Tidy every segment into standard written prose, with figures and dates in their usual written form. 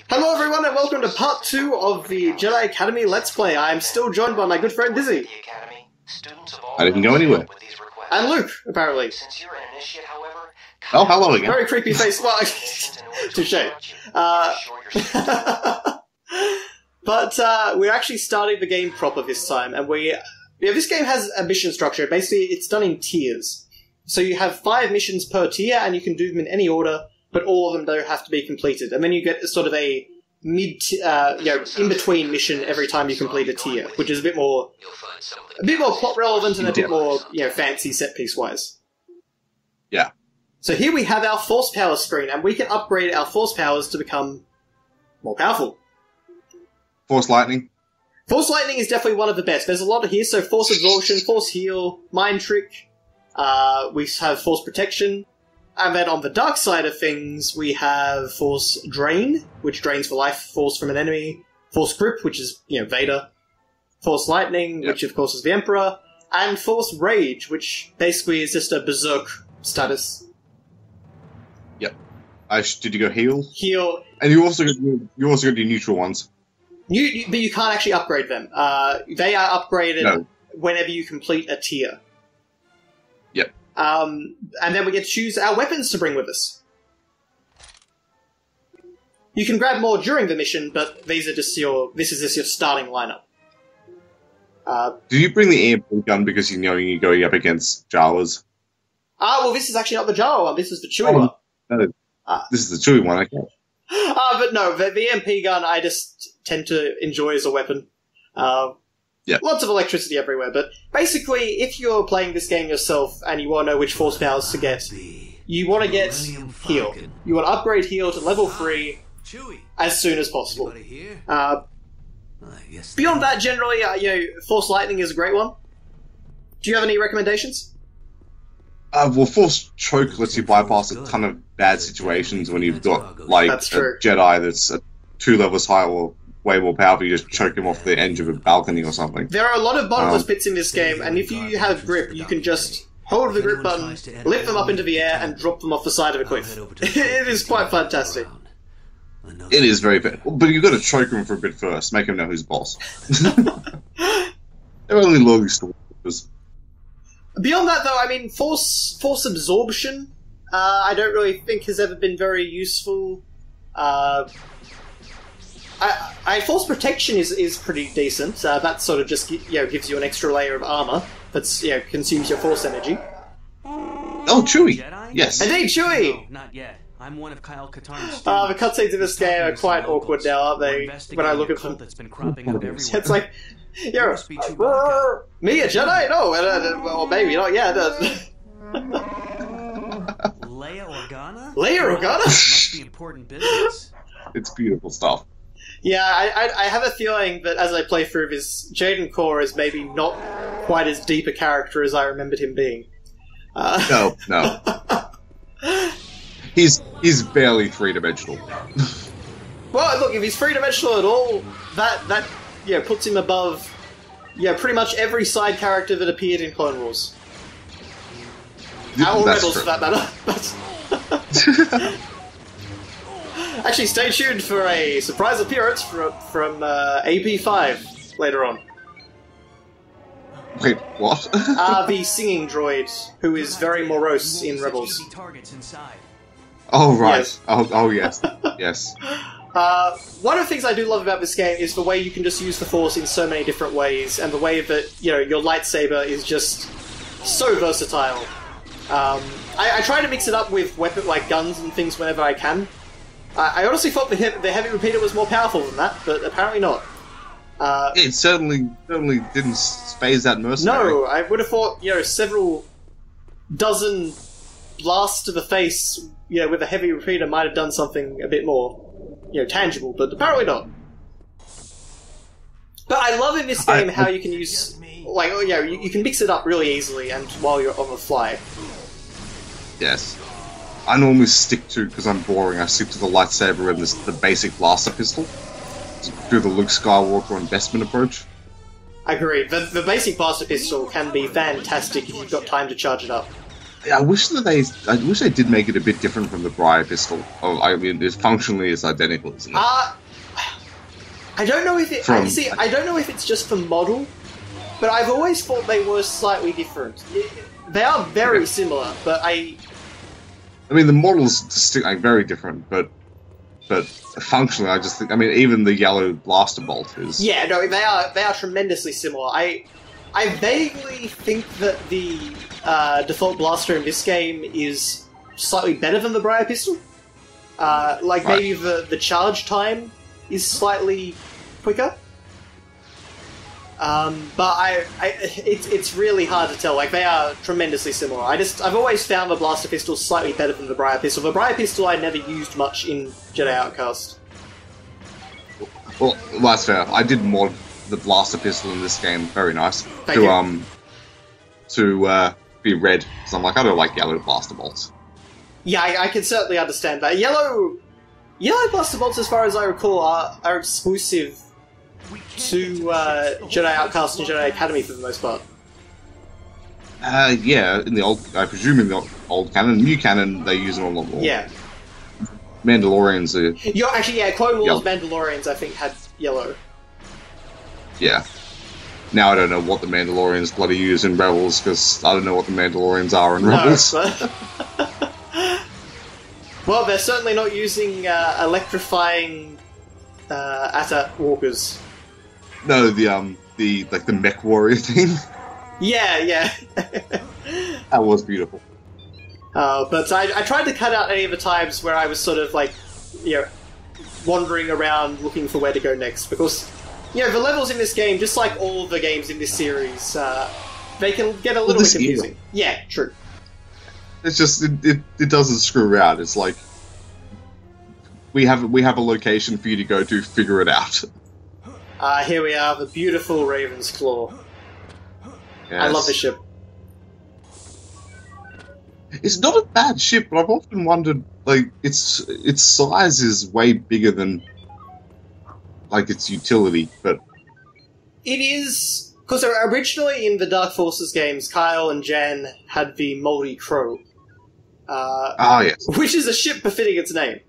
Hello everyone and welcome to part 2 of the Jedi Academy Let's Play. I am still joined by my good friend Dizzy. I didn't go anywhere. And Luke, apparently. Oh, hello again. Very creepy face. Well, touche. But we're actually starting the game proper this time, and this game has a mission structure. Basically, it's done in tiers. So you have 5 missions per tier, and you can do them in any order, but all of them don't have to be completed. And then you get sort of a in-between mission every time you complete a tier, which is a bit more plot relevant and a bit more, fancy set-piece-wise. Yeah. So here we have our force power screen, and we can upgrade our force powers to become more powerful. Force lightning? Force lightning is definitely one of the best. There's a lot here, so force absorption, force heal, mind trick, we have force protection, and then on the dark side of things, we have force drain, which drains the life force from an enemy, force grip, which is, Vader, force lightning, which of course is the Emperor, and force rage, which basically is just a berserk status. Yep. Did you go heal? Heal. And you also got your neutral ones. But you can't actually upgrade them. They are upgraded whenever you complete a tier. Yep. And then we get to choose our weapons to bring with us. You can grab more during the mission, but this is just your starting lineup. Did you bring the EMP gun because you're going up against Jawas? Well, this is actually not the Jawa one. This is the Chewie one. No, this is the Chewie one. Okay. But no, the EMP gun I just tend to enjoy as a weapon. Lots of electricity everywhere, but basically, if you're playing this game yourself and you want to know which force powers to get, you want to get heal. You want to upgrade heal to level 3 as soon as possible. Beyond that, generally, force lightning is a great one. Do you have any recommendations? Well, force choke lets you bypass a ton of bad situations when you've got, like, a Jedi that's 2 levels higher or way more powerful. You just choke him off the edge of a balcony or something. There are a lot of bottomless pits in this game, and if you have grip, you can just hold the grip button, lift them up into the air, and drop them off the side of a cliff. It is quite fantastic. It is very bad. But you've got to choke him for a bit first, make him know who's boss. They're only loyal stormtroopers. Beyond that, though, I mean, force absorption, I don't really think has ever been very useful. Force protection is pretty decent. That sort of just gives you an extra layer of armor that's consumes your force energy. Oh, Chewie! Yes, indeed, Chewie. No, not yet. I'm one of Kyle Katarn's the cutscenes in this game are quite awkward now, aren't they? When I look at them, that's been cropping up everywhere. It's like, me a Jedi? No, or maybe not. Yeah. Leia Organa? Leia Organa? Must be important business. It's beautiful stuff. Yeah, I have a feeling that as I play through this, Jaden Core is maybe not quite as deep a character as I remembered him being. No. He's barely 3-dimensional. Well, look, if he's 3-dimensional at all, that puts him above pretty much every side character that appeared in Clone Wars. Or Rebels, for that matter. Actually, stay tuned for a surprise appearance from AP5 later on. Wait, what? The singing droid, who is very morose in Rebels. Oh, right. Yes. Oh, yes. Yes. One of the things I do love about this game is the way you can just use the Force in so many different ways, and the way that, your lightsaber is just so versatile. I try to mix it up with guns and things whenever I can. I honestly thought the heavy repeater was more powerful than that, but apparently not. It certainly didn't phase that mercenary. No, I would have thought, several dozen blasts to the face, with a heavy repeater might have done something a bit more, tangible, but apparently not. But I love in this game how you can use, you can mix it up really easily and while you're on the fly. Yes. I normally stick to, because I'm boring, I stick to the lightsaber and the basic blaster pistol. Do the Luke Skywalker investment approach. I agree. The basic blaster pistol can be fantastic if you've got time to charge it up. I wish they did make it a bit different from the Briar pistol. Oh, I mean, it functionally is identical, isn't it? I don't know if it. I don't know if it's just the model, but I've always thought they were slightly different. They are very similar, but I mean, the model's very different, but functionally, I just think. I mean, even the yellow blaster bolt is. Yeah, no, they are tremendously similar. I vaguely think that the default blaster in this game is slightly better than the Briar pistol. Maybe the charge time is slightly quicker. But it's really hard to tell. Like, they are tremendously similar. I've always found the blaster pistol slightly better than the Briar pistol. The Briar pistol I never used much in Jedi Outcast. Well, that's fair. I did mod the blaster pistol in this game. Very nice. To be red, because I'm like, I don't like yellow blaster bolts. Yeah, I can certainly understand that. Yellow blaster bolts, as far as I recall, are exclusive to Jedi Outcast and Jedi Academy for the most part. Yeah, I presume in the old canon. New canon, they use them a lot more. Yeah. Mandalorians are... Clone Wars Mandalorians, I think, had yellow. Yeah. Now I don't know what the Mandalorians bloody use in Rebels, because I don't know what the Mandalorians are in Rebels. But... well, they're certainly not using electrifying Atta walkers. No, the mech warrior thing. Yeah. That was beautiful. But I tried to cut out any of the times where I was sort of like, wandering around looking for where to go next, because the levels in this game, just like all the games in this series, they can get a little bit confusing. Yeah, true. It's just it doesn't screw around. It's like we have a location for you to go to. Figure it out. Here we are, the beautiful Raven's Claw. Yes. I love the ship. It's not a bad ship, but I've often wondered, like, its size is way bigger than, like, its utility, but... It is... Because originally in the Dark Forces games, Kyle and Jan had the Moldy Crow. Yes. Which is a ship befitting its name.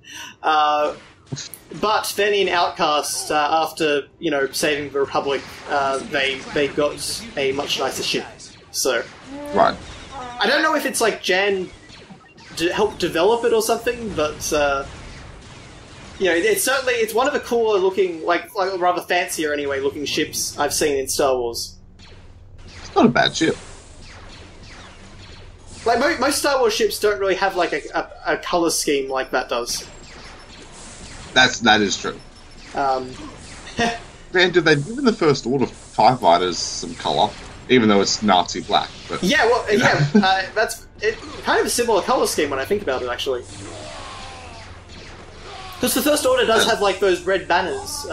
But then in Outcast, after, saving the Republic, they got a much nicer ship. So... Right. I don't know if it's like Jan helped develop it or something, but it's one of the cooler looking, like rather fancier anyway looking ships I've seen in Star Wars. It's not a bad ship. Like most Star Wars ships don't really have like a color scheme like that does. That is true. Man, did they give in the First Order TIE Fighters some color? Even though it's Nazi black. But, that's kind of a similar colour scheme when I think about it, actually. Because the First Order does have, like, those red banners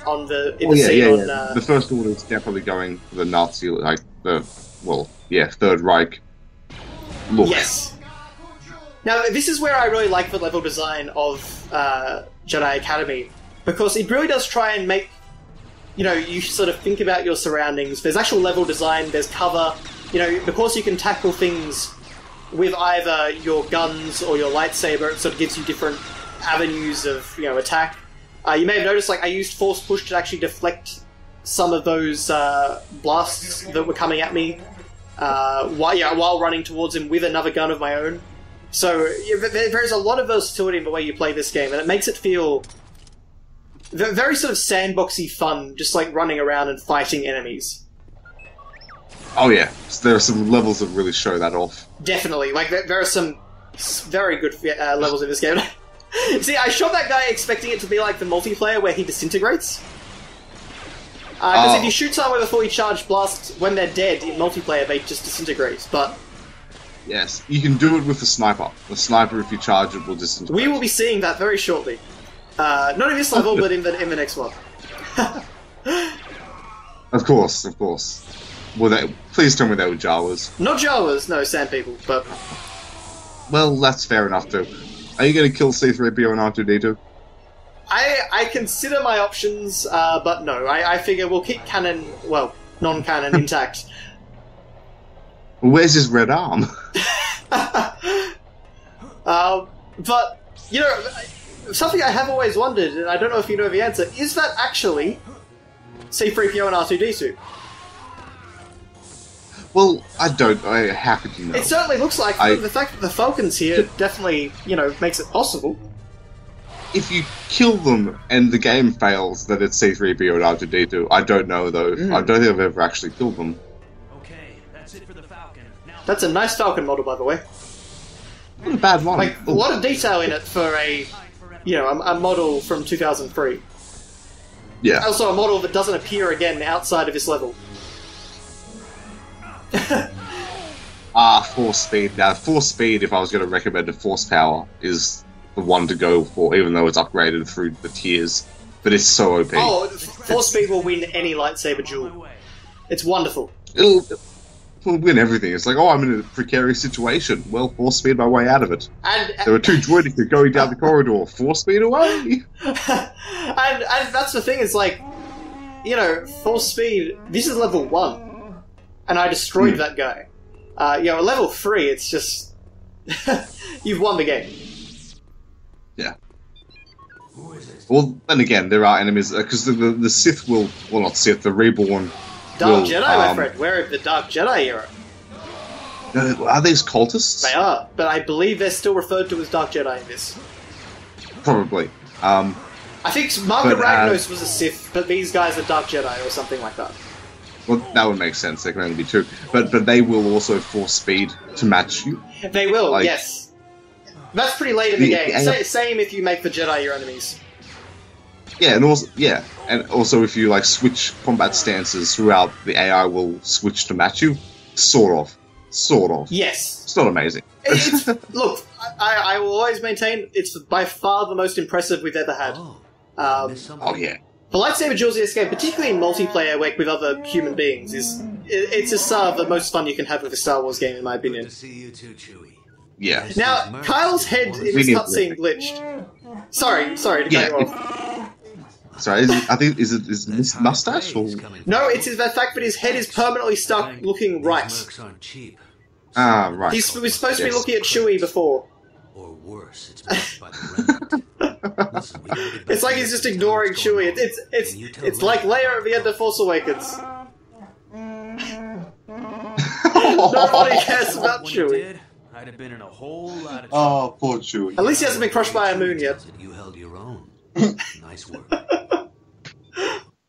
on the... The First Order is definitely going for the Nazi, like, Third Reich look. Yes. Now, this is where I really like the level design of Jedi Academy, because it really does try and make... you sort of think about your surroundings. There's actual level design, there's cover. Because you can tackle things with either your guns or your lightsaber, it sort of gives you different avenues of, attack. You may have noticed, like, I used Force Push to actually deflect some of those blasts that were coming at me while running towards him with another gun of my own. So there's a lot of versatility in the way you play this game, and it makes it feel... very sort of sandboxy fun, just like running around and fighting enemies. Oh yeah, there are some levels that really show that off. Definitely, like there are some very good levels in this game. See, I shot that guy expecting it to be like the multiplayer where he disintegrates. Because if you shoot someone with a fully charged blast, when they're dead in multiplayer, they just disintegrate. But yes, you can do it with the sniper. The sniper, if you charge it, will disintegrate. We will be seeing that very shortly. Not in this level, but in the next one. Of course. Please tell me they were Jawas. Not Jawas, no, sand people, but... Well, that's fair enough, too. Are you going to kill C-3PO and R2-D2? I consider my options, but no. I figure we'll keep non-canon intact. Where's his red arm? But, you know, something I have always wondered, and I don't know if you know the answer, is that actually C-3PO and R2-D2? Well, how could you know? It certainly looks like the fact that the Falcon's here definitely, you know, makes it possible. If you kill them and the game fails that it's C-3PO and R2-D2, I don't know though. I don't think I've ever actually killed them. Okay, that's it for the Falcon. Now That's a nice Falcon model, by the way. Not a bad one. Like, a lot of detail in it for a model from 2003. Yeah. Also a model that doesn't appear again outside of this level. Force speed. Now, force speed, if I was going to recommend a force power, is the one to go for, even though it's upgraded through the tiers. But it's so OP. Oh, force speed will win any lightsaber duel. It's wonderful. It'll win everything. It's like, oh, I'm in a precarious situation. Well, force speed my way out of it. And there were two droids going down the corridor. Force speed away. and that's the thing. It's like, you know, force speed. This is level 1, and I destroyed that guy. You know, level 3. It's just you've won the game. Yeah. Well, then again, there are enemies because the Sith will, well, not Sith, the Reborn. Dark Jedi, my friend. We're in the Dark Jedi era. Are these cultists? They are, but I believe they're still referred to as Dark Jedi in this. Probably. I think Margaret Ragnos was a Sith, but these guys are Dark Jedi or something like that. Well, that would make sense. There can only be 2, but they will also force speed to match you. They will, yes. That's pretty late in the game. Same if you make the Jedi your enemies. Yeah, and also if you like switch combat stances throughout, the AI will switch to match you. Sort of. Yes. It's not amazing. Look, I will always maintain it's by far the most impressive we've ever had. Oh yeah. The lightsaber duels in this game, particularly in multiplayer work with other human beings, it's just the most fun you can have with a Star Wars game, in my opinion. Good to see you too, Chewie. Yeah. Now, Kyle's head in this cutscene glitched. Sorry to cut you off. Sorry, is it his mustache or? No, it's the fact that his head is permanently stuck looking right. Ah, right. He was supposed to be looking at Chewie before. Or worse, it's by the remnant. Listen, it's like he's just ignoring Chewie. It's like Leia at the end of Force Awakens. Nobody cares about Chewie. I'd have been in a whole lot of oh, poor Chewie. At least he hasn't been crushed by a moon yet. You held your own. Nice work.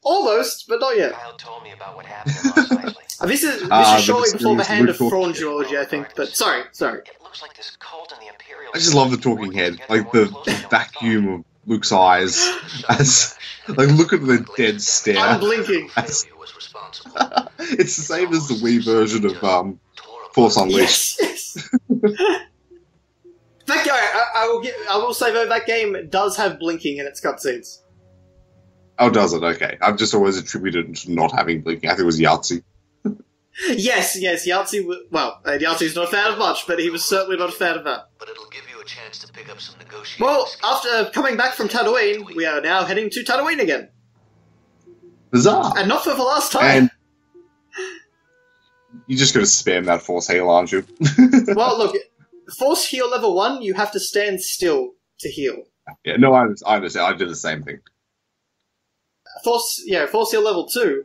Almost, but not yet. Kyle told me about what happened in Mos Eisley. This is shortly before the hand of Thrawn trilogy, I think. But sorry. It looks like this cult in the Imperial. I just love the talking head, like the vacuum of Luke's eyes, as like look at the dead stare. Unblinking. It's the same as the Wii version of Force Unleashed. Yes. That guy, I will say though, that game does have blinking in its cutscenes. Oh, does it? Okay. I've just always attributed it to not having blinking. I think it was Yahtzee. Yes, Yahtzee. Well, Yahtzee's not a fan of much, but he was certainly not a fan of that. But it'll give you a chance to pick up some negotiating. Well, after coming back from Tatooine, we are now heading to Tatooine again. Bizarre. And not for the last time. And you're just going to spam that Force Heal, aren't you? Well, look, Force Heal level 1, you have to stand still to heal. Yeah, no, I understand. I did the same thing. Force Heal level 2,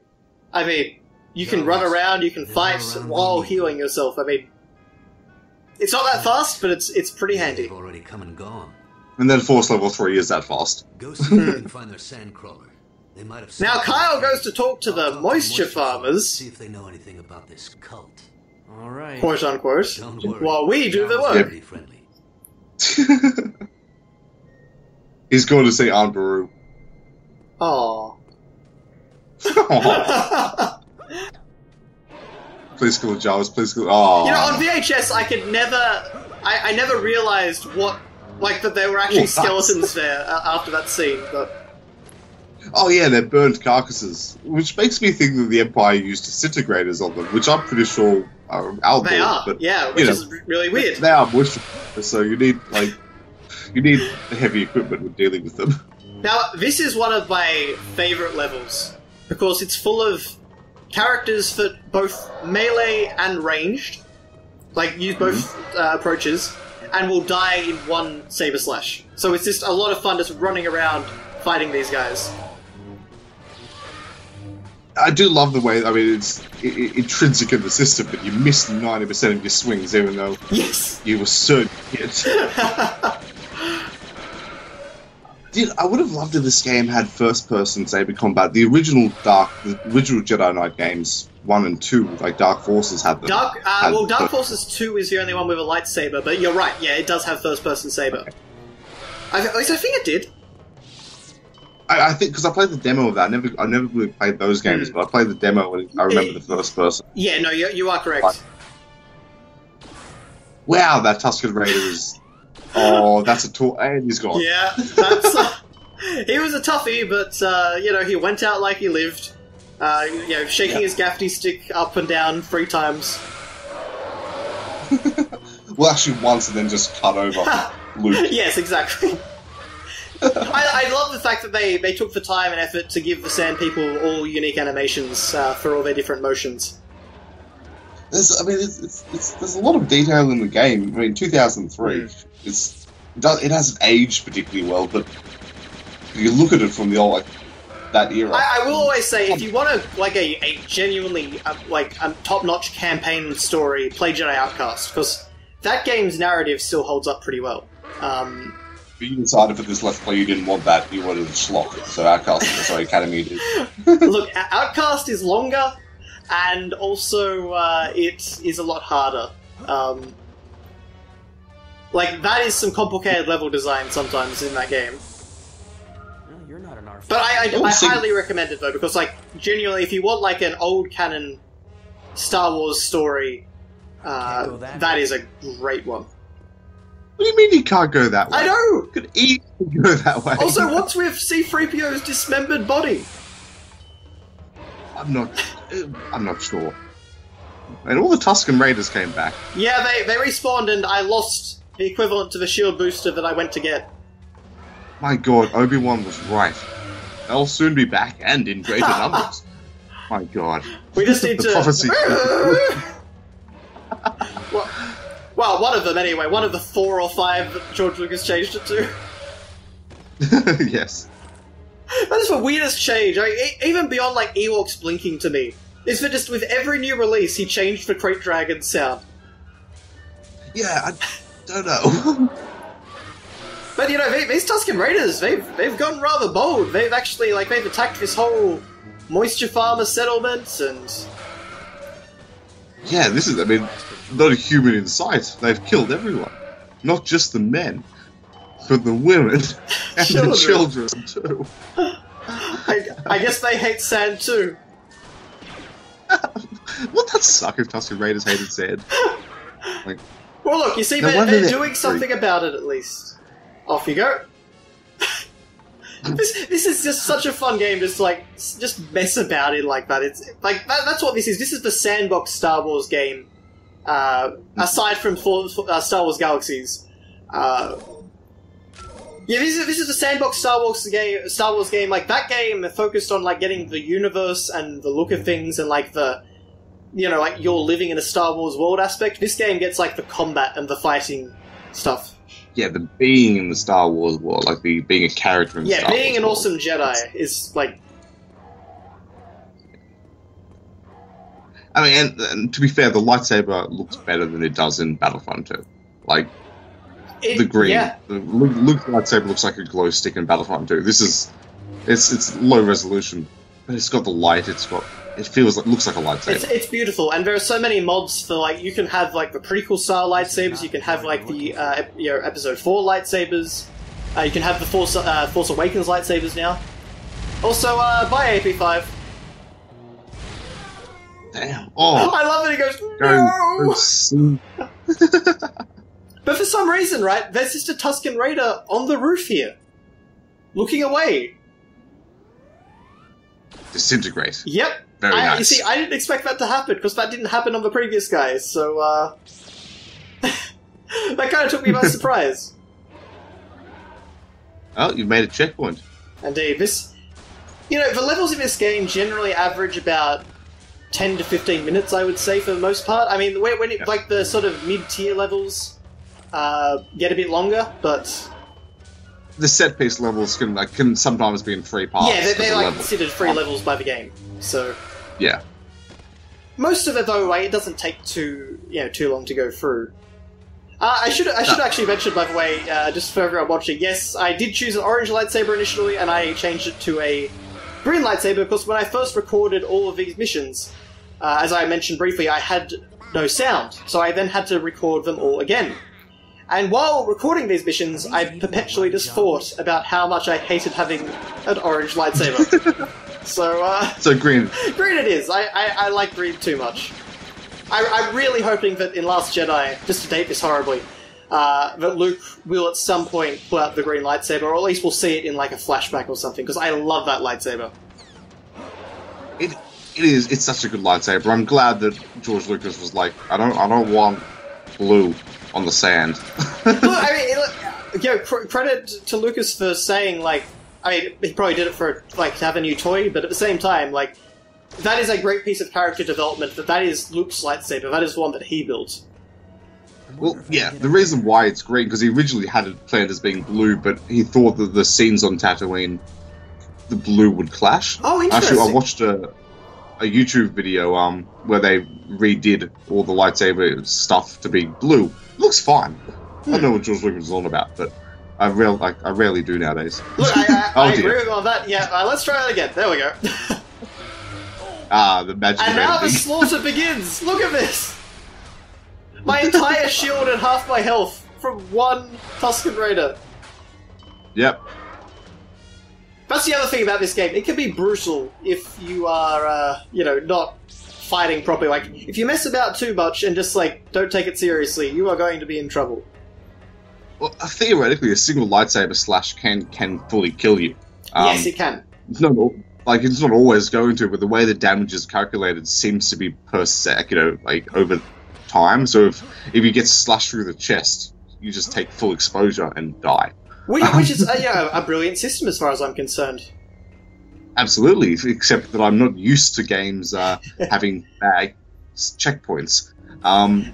I mean, you can run around, you can fight while healing yourself. I mean, it's not that fast, but it's pretty handy. They've already come and gone. And then Force level 3 is that fast. Go see if you can find their sandcrawler. They might have. Now Kyle goes to talk to the moisture farmers. See if they know anything about this cult. All right. Quote unquote. Don't worry. While we do the work. Pretty friendly. He's going to see Aunt Beru. Aww. Please call Jawas, please call. Oh. You know, on VHS, I never realized that there were actually skeletons there after that scene. But oh yeah, they're burnt carcasses, which makes me think that the Empire used disintegrators on them, which I'm pretty sure are outdoor. They are, but, yeah, which is really weird. They are moisture, so you need heavy equipment when dealing with them. Now, this is one of my favourite levels, because it's full of characters for both melee and ranged. Like, use both approaches, and will die in one saber slash. So it's just a lot of fun just running around fighting these guys. I do love the way, I mean, it's intrinsic in the system, but you miss 90% of your swings, even though you were certain hit. Dude, I would have loved if this game had first-person saber combat. The original Jedi Knight games, 1 and 2, like Dark Forces had them. Dark Forces 2 is the only one with a lightsaber, but you're right, yeah, it does have first-person saber. Okay. I think it did. I think, because I played the demo of that. I never really played those games, but I played the demo and I remember the first person. Yeah, no, you are correct. Wow, that Tusken Raider is... Oh, that's a tool, and he's gone. Yeah, that's... he was a toughie, but, you know, he went out like he lived. You know, shaking his gaffney stick up and down 3 times. Well, actually once, and then just cut over Luke. Yes, exactly. I love the fact that they took the time and effort to give the Sand People all unique animations for all their different motions. There's a lot of detail in the game. I mean, 2003, it hasn't aged particularly well, but you look at it from the old that era. I will always say, if you want a genuinely top-notch campaign story, play Jedi Outcast, because that game's narrative still holds up pretty well. But you decided for this Let's Play you didn't want that, you wanted a schlock, so Outcast, Academy did. Look, Outcast is longer, and also it is a lot harder. That is some complicated level design sometimes in that game. No, you're not an RF. But I highly recommend it, though, because, genuinely, if you want, an old canon Star Wars story, that is a great one. What do you mean you can't go that way? I know! You could easily go that way. Also, what's with C-3PO's dismembered body? I'm not sure. And all the Tusken Raiders came back. Yeah, they respawned, and I lost the equivalent to the shield booster that I went to get. My god, Obi-Wan was right. They'll soon be back, and in greater numbers. My god. We just need to... prophecy. Well, one of them anyway. One of the 4 or 5 that George Lucas changed it to. Yes. That is the weirdest change. Even beyond, Ewoks blinking to me. Is that just with every new release, he changed the Crate Dragon sound. Yeah, I don't know. But, these Tusken Raiders, they've gone rather bold. They've actually, they've attacked this whole moisture farmer settlement, and... Yeah, this is, not a human in sight. They've killed everyone. Not just the men, but the women and the children, too. I guess they hate sand, too. Wouldn't that suck if Tusken Raiders hated sand? Well, look, you see, they're doing something about it, at least. Off you go. This is just such a fun game, just mess about it like that. It's that's what this is. This is the sandbox Star Wars game. Aside from Star Wars Galaxies, this is the sandbox Star Wars game. That game focused on getting the universe and the look of things and the, you're living in a Star Wars world aspect. This game gets the combat and the fighting stuff. Yeah, the being in the Star Wars world, the being a character in the Star Wars world. Yeah, being an awesome Jedi is and to be fair, the lightsaber looks better than it does in Battlefront 2. The green. Yeah. Luke's lightsaber looks like a glow stick in Battlefront 2. It's low resolution, but it's got the light, looks like a lightsaber. It's beautiful, and there are so many mods for, you can have, the prequel style lightsabers, you can have, the, Episode 4 lightsabers, you can have the Force Awakens lightsabers now. Also, buy AP5. Damn. Oh, I love it. He goes, no! But for some reason, right, there's just a Tusken Raider on the roof here, looking away. Disintegrate. Yep. Very nice. You see, I didn't expect that to happen, because that didn't happen on the previous guys, so, that kind of took me by surprise. Oh, you've made a checkpoint. Indeed. The levels in this game generally average about 10 to 15 minutes, I would say, for the most part. I mean, when it, like the sort of mid-tier levels get a bit longer, but the set-piece levels can sometimes be in 3 parts. Yeah, they're like considered 3 levels by the game. So yeah, most of it though, like, it doesn't take too long to go through. I should actually mention, by the way, just for everyone watching, yes, I did choose an orange lightsaber initially, and I changed it to a green lightsaber because when I first recorded all of these missions, as I mentioned briefly, I had no sound, so I then had to record them all again. And while recording these missions, I perpetually just thought about how much I hated having an orange lightsaber. So green. Green it is. I like green too much. I'm really hoping that in Last Jedi, just to date this horribly, that Luke will at some point pull out the green lightsaber, or at least we'll see it in like a flashback or something, because I love that lightsaber. It's such a good lightsaber. I'm glad that George Lucas was like, I don't want blue on the sand. Look, I mean, credit to Lucas for saying, like, I mean, he probably did it for, like, to have a new toy, but at the same time, like, that is a great piece of character development, that is Luke's lightsaber, that is one that he built. Well, yeah, the reason why it's green, because he originally had it planned as being blue, but he thought that the scenes on Tatooine, the blue would clash. Oh, interesting. Actually, I watched a YouTube video where they redid all the lightsaber stuff to be blue. Looks fine. I don't know what George Lucas was on about, but I rarely do nowadays. Look, I agree with all that. Yeah, let's try that again. There we go. The magic. And now the slaughter begins. Look at this. My entire shield and half my health from one Tusken Raider. Yep. That's the other thing about this game. It can be brutal if you are, not fighting properly. Like, if you mess about too much and just, like, don't take it seriously, you are going to be in trouble. Well, theoretically, a single lightsaber slash can fully kill you. Yes, it can. It's not always going to, but the way the damage is calculated seems to be per sec, like over time. So if you get slashed through the chest, you just take full exposure and die. Which is a brilliant system as far as I'm concerned. Absolutely, except that I'm not used to games having bad checkpoints.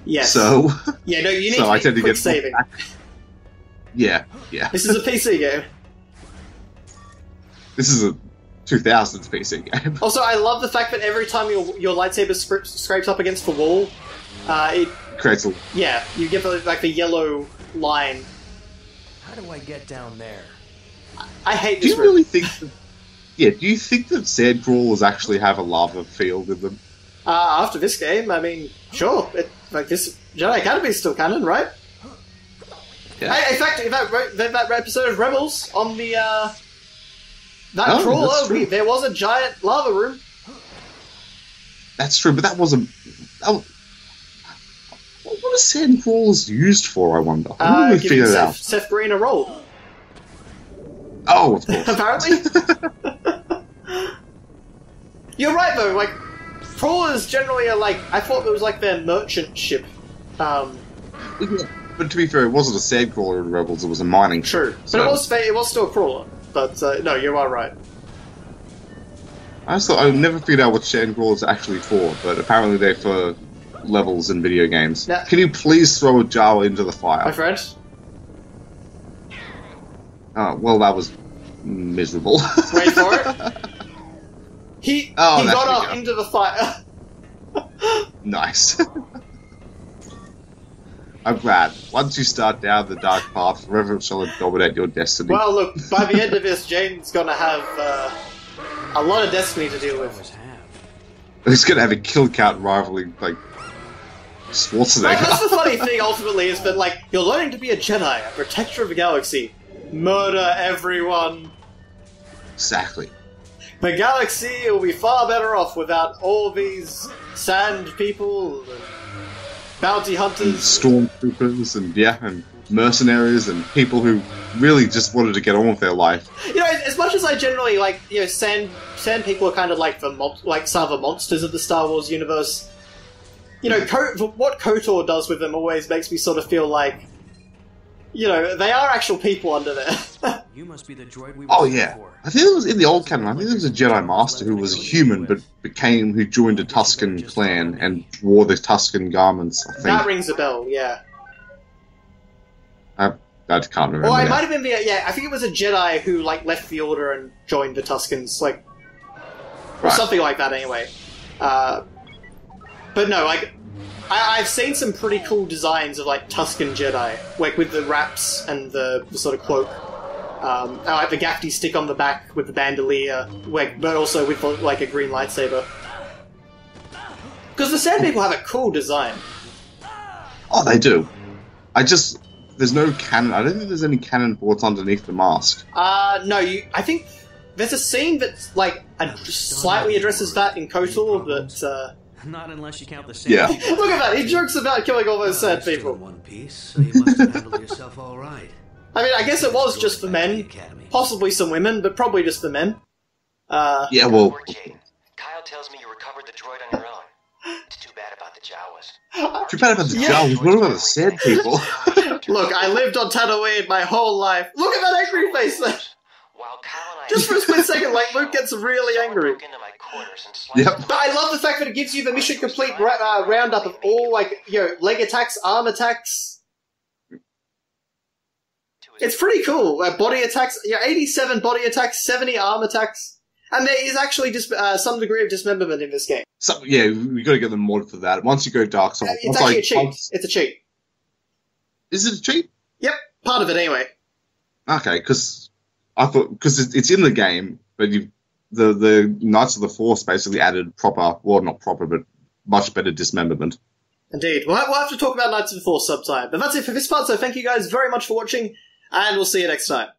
Yes. So yeah, no, you need so to I tend to quick get saving. Yeah. This is a PC game. This is a 2000s PC game. Also, I love the fact that every time your lightsaber scrapes up against the wall, it creates a... Yeah, you get the yellow line. How do I get down there? I hate this. Do you really think that... Yeah, do you think that sandcrawlers actually have a lava field in them? After this game, I mean, sure. This Jedi Academy is still canon, right? Yeah. In fact, that episode of Rebels on the trawler, there was a giant lava room. That's true, but that wasn't. What are sandcrawlers used for? I wonder. I don't giving Seth Green a role. Oh, of course. Apparently. You're right, though. Like, trawlers generally are like. I thought it was like their merchant ship. But to be fair, it wasn't a sandcrawler in Rebels, it was a mining ship. True. So. But it was still a crawler. But, no, you are right. I never figured out what sandcrawlers are actually for, but apparently they're for levels in video games. Now, can you please throw a Jawa into the fire? My friend? Oh, well, that was miserable. Wait for it. He got up into the fire. Nice. I'm glad. Once you start down the dark path, forever shall it dominate your destiny. Well, look, by the end of this, Jane's gonna have a lot of destiny to deal with. He's gonna have a kill count rivaling, like, Schwarzenegger. That's the funny thing, ultimately, is that, like, you're learning to be a Jedi, a protector of the galaxy. Murder everyone. Exactly. The galaxy will be far better off without all these sand people and bounty hunters, and stormtroopers, and mercenaries, and people who really just wanted to get on with their life. As much as I generally like, sand people are kind of like some of the monsters of the Star Wars universe. What KOTOR does with them always makes me sort of feel like, they are actual people under there. You must be the droid we were Oh yeah, I think it was in the old canon. I think there was a Jedi Master who was a human, but who joined a Tusken clan and wore the Tusken garments. I think that rings a bell. Yeah. I can't remember. Or it might have been I think it was a Jedi who like left the Order and joined the Tuskens, like or something like that. Anyway, but no, like I've seen some pretty cool designs of like Tusken Jedi, like with the wraps and the sort of cloak. Like the gafty stick on the back with the bandolier, but also with like a green lightsaber. Because the Sand People have a cool design. Oh, they do. There's no canon. I don't think there's any canon for what's underneath the mask. No, I think there's a scene that like slightly addresses that in KOTOR, but not unless you count the sand. Yeah. Look at that. He jokes about killing all those Sand People. In one piece, so you must have handled yourself all right. I mean, I guess it was just for men, possibly some women, but probably just for men. Yeah, well. Kyle tells me you recovered the droid on your own. It's too bad about the Jawas. Too bad about the Jawas. What about the Sand People? Look, I lived on Tatooine my whole life. Look at that angry face there. Just for a split second, like, Luke gets really angry. Yep. But I love the fact that it gives you the mission complete roundup of all, like, leg attacks, arm attacks. It's pretty cool. Body attacks, 87 body attacks, 70 arm attacks. And there is actually just some degree of dismemberment in this game. So, yeah, we got to get them mod for that. Once you go dark side, it's actually a cheat. It's a cheat. Is it a cheat? Yep, part of it anyway. Okay, because it's in the game, but the Knights of the Force basically added not proper, but much better dismemberment. Indeed. We'll have to talk about Knights of the Force sometime. But that's it for this part, so thank you guys very much for watching, and we'll see you next time.